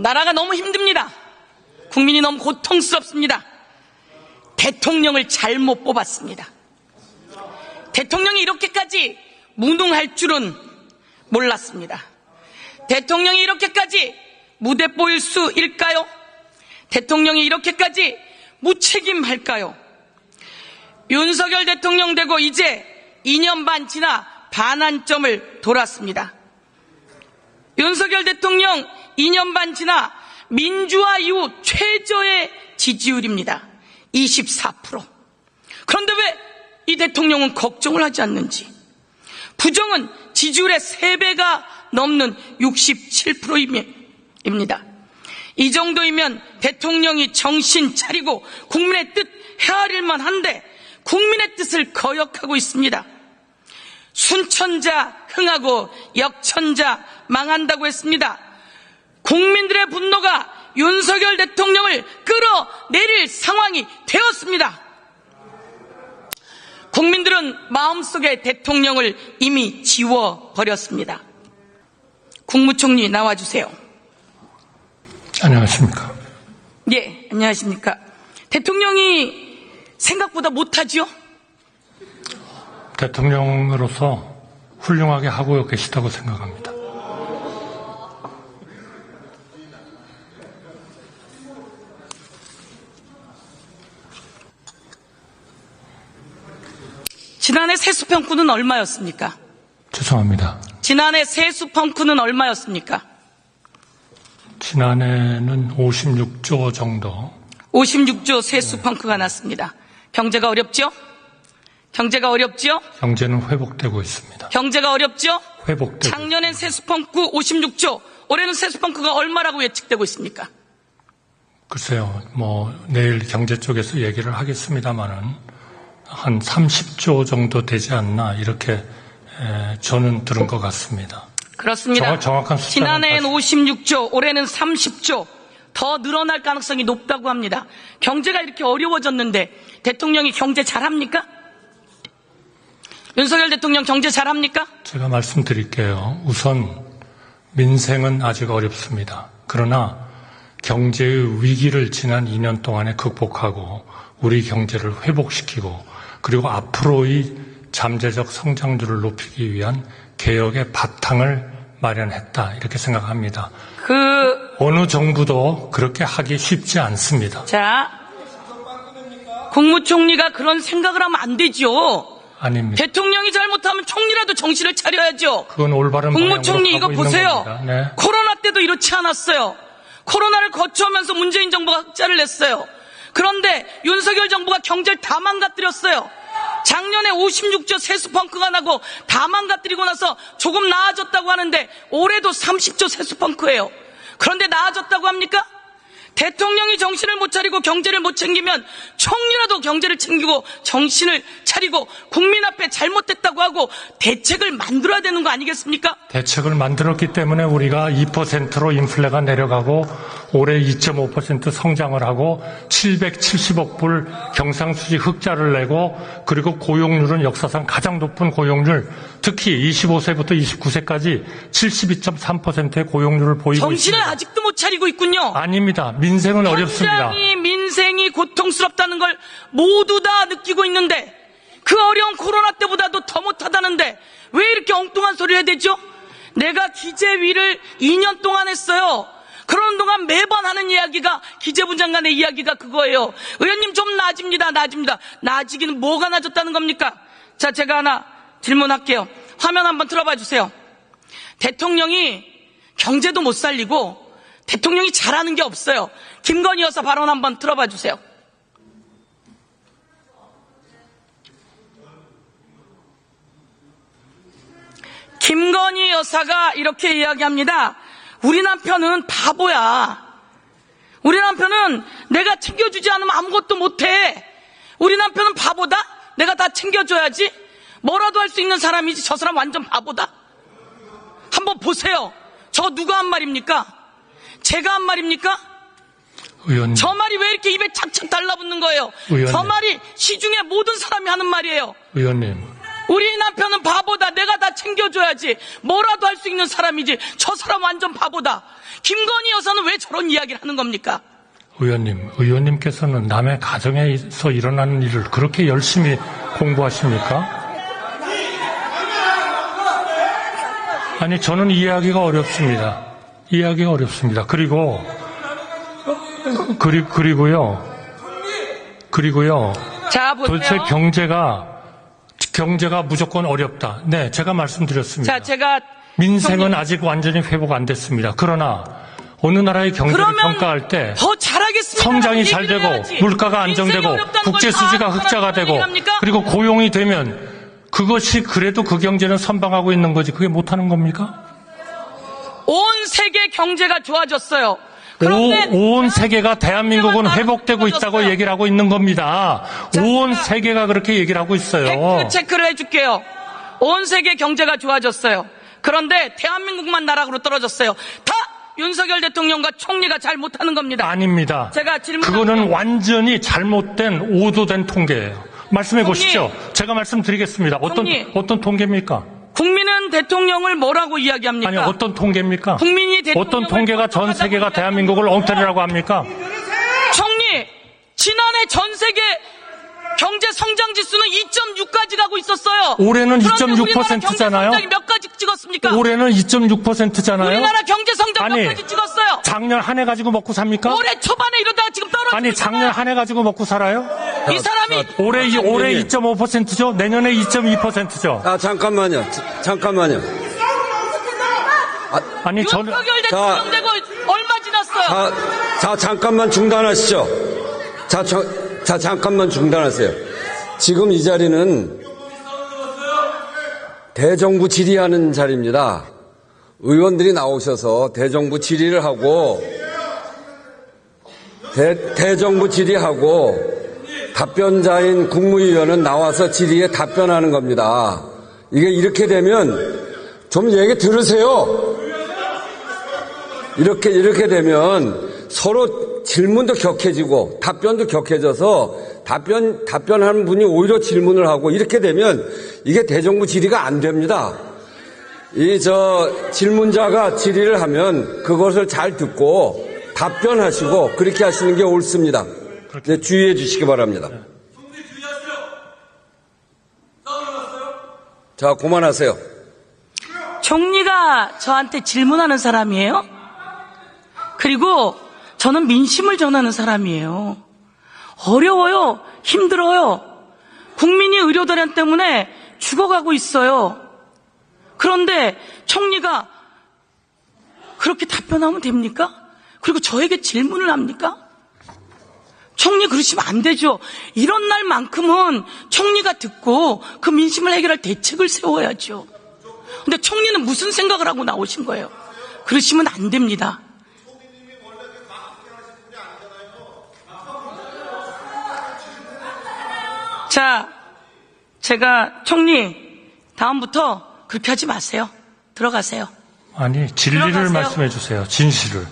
나라가 너무 힘듭니다. 국민이 너무 고통스럽습니다. 대통령을 잘못 뽑았습니다. 대통령이 이렇게까지 무능할 줄은 몰랐습니다. 대통령이 이렇게까지 무대뽀일 수일까요? 대통령이 이렇게까지 무책임할까요? 윤석열 대통령 되고 이제 2년 반 지나 반환점을 돌았습니다. 윤석열 대통령 2년 반 지나 민주화 이후 최저의 지지율입니다. 24%. 그런데 왜 이 대통령은 걱정을 하지 않는지. 부정은 지지율의 3배가 넘는 67%입니다. 이 정도이면 대통령이 정신 차리고 국민의 뜻 헤아릴만 한데 국민의 뜻을 거역하고 있습니다. 순천자 흥하고 역천자 망한다고 했습니다. 국민들의 분노가 윤석열 대통령을 끌어내릴 상황이 되었습니다. 국민들은 마음속에 대통령을 이미 지워버렸습니다. 국무총리 나와주세요. 안녕하십니까. 예, 안녕하십니까. 대통령이 생각보다 못하지요? 대통령으로서 훌륭하게 하고 계시다고 생각합니다. 지난해 세수평가는 얼마였습니까? 죄송합니다. 지난해 세수평가는 얼마였습니까? 지난해는 56조 정도. 56조 세수평가가 났습니다. 경제가 어렵죠? 경제가 어렵죠? 경제는 회복되고 있습니다. 경제가 어렵죠? 회복되고. 작년엔 세수평가 56조, 올해는 세수평가가 얼마라고 예측되고 있습니까? 글쎄요, 내일 경제 쪽에서 얘기를 하겠습니다만은 한 30조 정도 되지 않나 이렇게 저는 들은 것 같습니다. 그렇습니다. 정확한 숫자는 지난해엔 56조, 올해는 30조 더 늘어날 가능성이 높다고 합니다. 경제가 이렇게 어려워졌는데 대통령이 경제 잘합니까? 윤석열 대통령 경제 잘합니까? 제가 말씀드릴게요. 우선 민생은 아직 어렵습니다. 그러나 경제의 위기를 지난 2년 동안에 극복하고 우리 경제를 회복시키고 그리고 앞으로의 잠재적 성장률을 높이기 위한 개혁의 바탕을 마련했다 이렇게 생각합니다. 어느 정부도 그렇게 하기 쉽지 않습니다. 자, 국무총리가 그런 생각을 하면 안 되죠. 아닙니다. 대통령이 잘못하면 총리라도 정신을 차려야죠. 그건 올바른 국무총리 방향으로 이거 가고 보세요. 있는 겁니다. 네. 코로나 때도 이렇지 않았어요. 코로나를 거쳐오면서 문재인 정부가 흑자를 냈어요. 그런데 윤석열 정부가 경제를 다 망가뜨렸어요. 작년에 56조 세수펑크가 나고 다 망가뜨리고 나서 조금 나아졌다고 하는데 올해도 30조 세수펑크예요. 그런데 나아졌다고 합니까? 대통령이 정신을 못 차리고 경제를 못 챙기면 총리라도 경제를 챙기고 정신을 차리고 국민 앞에 잘못됐다고 하고 대책을 만들어야 되는 거 아니겠습니까? 대책을 만들었기 때문에 우리가 2%로 인플레가 내려가고 올해 2.5% 성장을 하고 770억 불 경상수지 흑자를 내고 그리고 고용률은 역사상 가장 높은 고용률 특히 25세부터 29세까지 72.3%의 고용률을 보이고 정신을 있습니다. 아직도 못 차리고 있군요. 아닙니다. 민생은 어렵습니다. 굉장히 민생이 고통스럽다는 걸 모두 다 느끼고 있는데 그 어려운 코로나 때보다도 더 못하다는데 왜 이렇게 엉뚱한 소리를 해야 되죠? 내가 기재위를 2년 동안 했어요. 그런 동안 매번 하는 이야기가 기재부 장관의 이야기가 그거예요. 의원님 좀 나아집니다. 나아지기는 뭐가 나아졌다는 겁니까? 자, 제가 하나 질문할게요. 화면 한번 틀어봐 주세요. 대통령이 경제도 못 살리고 대통령이 잘하는 게 없어요. 김건희 여사 발언 한번 들어봐 주세요. 김건희 여사가 이렇게 이야기합니다. 우리 남편은 바보야. 우리 남편은 내가 챙겨주지 않으면 아무것도 못해. 우리 남편은 바보다? 내가 다 챙겨줘야지. 뭐라도 할 수 있는 사람이지 저 사람 완전 바보다. 한번 보세요. 저 누가 한 말입니까? 제가 한 말입니까? 의원님. 저 말이 왜 이렇게 입에 착착 달라붙는 거예요? 의원님. 저 말이 시중에 모든 사람이 하는 말이에요. 의원님. 우리 남편은 바보다. 내가 다 챙겨줘야지. 뭐라도 할 수 있는 사람이지. 저 사람 완전 바보다. 김건희 여사는 왜 저런 이야기를 하는 겁니까? 의원님께서는 남의 가정에서 일어나는 일을 그렇게 열심히 공부하십니까? 아니, 저는 이해하기가 어렵습니다. 그리고요. 자, 보세요. 도대체 경제가 무조건 어렵다. 네, 제가 말씀드렸습니다. 자, 제가 민생은 아직 완전히 회복 안 됐습니다. 그러나 어느 나라의 경제를 평가할 때 더 잘하겠습니다. 성장이 잘 되고 물가가 안정되고 국제 수지가 흑자가 되고 그리고 고용이 되면 그것이 그래도 그 경제는 선방하고 있는 거지. 그게 못하는 겁니까? 온 세계 경제가 좋아졌어요. 온 세계가 대한민국은 회복되고 있다고 얘기를 하고 있는 겁니다. 온 세계가 그렇게 얘기를 하고 있어요. 팩트 체크를 해줄게요. 온 세계 경제가 좋아졌어요. 그런데 대한민국만 나락으로 떨어졌어요. 다 윤석열 대통령과 총리가 잘 못하는 겁니다. 아닙니다. 제가 그거는 완전히 잘못된 오도된 통계예요. 말씀해 보십시오. 제가 말씀드리겠습니다. 어떤 통계입니까? 국민은 대통령을 뭐라고 이야기합니까? 아니, 어떤 통계입니까? 국민이 대통령을 어떤 통계가 전 세계가 대한민국을 엉터리라고 합니까? 총리, 지난해 전 세계 경제 성장 지수는 2.6까지 가고 있었어요. 올해는 그런데 2.6%잖아요. 우리나라 경제 성장이 몇 가지 찍었습니까? 올해는 2.6%잖아요. 우리나라 경제 성장 몇 가지 찍었어요? 작년 한 해 가지고 먹고 삽니까? 올해 초반에 이러다가 지금 떨어지고 아니, 작년 한 해 가지고 먹고 살아요? 이 사람이 올해 2.5%죠? 내년에 2.2%죠? 잠깐만요. 아니, 저는 윤석열 대통령 되고 얼마 지났어요? 자, 잠깐만 중단하시죠. 잠깐만 중단하세요. 지금 이 자리는 대정부 질의하는 자리입니다. 의원들이 나오셔서 대정부 질의를 하고 대정부 질의하고 답변자인 국무위원은 나와서 질의에 답변하는 겁니다. 이게 이렇게 되면 좀 얘기 들으세요. 이렇게 되면 서로 질문도 격해지고 답변도 격해져서 답변하는 분이 오히려 질문을 하고 이렇게 되면 이게 대정부 질의가 안 됩니다. 질문자가 질의를 하면 그것을 잘 듣고 답변하시고 그렇게 하시는 게 옳습니다. 네, 주의해 주시기 바랍니다. 자, 그만하세요. 총리가 저한테 질문하는 사람이에요? 그리고 저는 민심을 전하는 사람이에요. 어려워요. 힘들어요. 국민이 의료대란 때문에 죽어가고 있어요. 그런데 총리가 그렇게 답변하면 됩니까? 그리고 저에게 질문을 합니까? 총리 그러시면 안 되죠. 이런 날만큼은 총리가 듣고 그 민심을 해결할 대책을 세워야죠. 근데 총리는 무슨 생각을 하고 나오신 거예요? 그러시면 안 됩니다. 자, 제가 총리 다음부터 그렇게 하지 마세요. 들어가세요. 아니, 진리를 들어가세요. 말씀해 주세요. 진실을.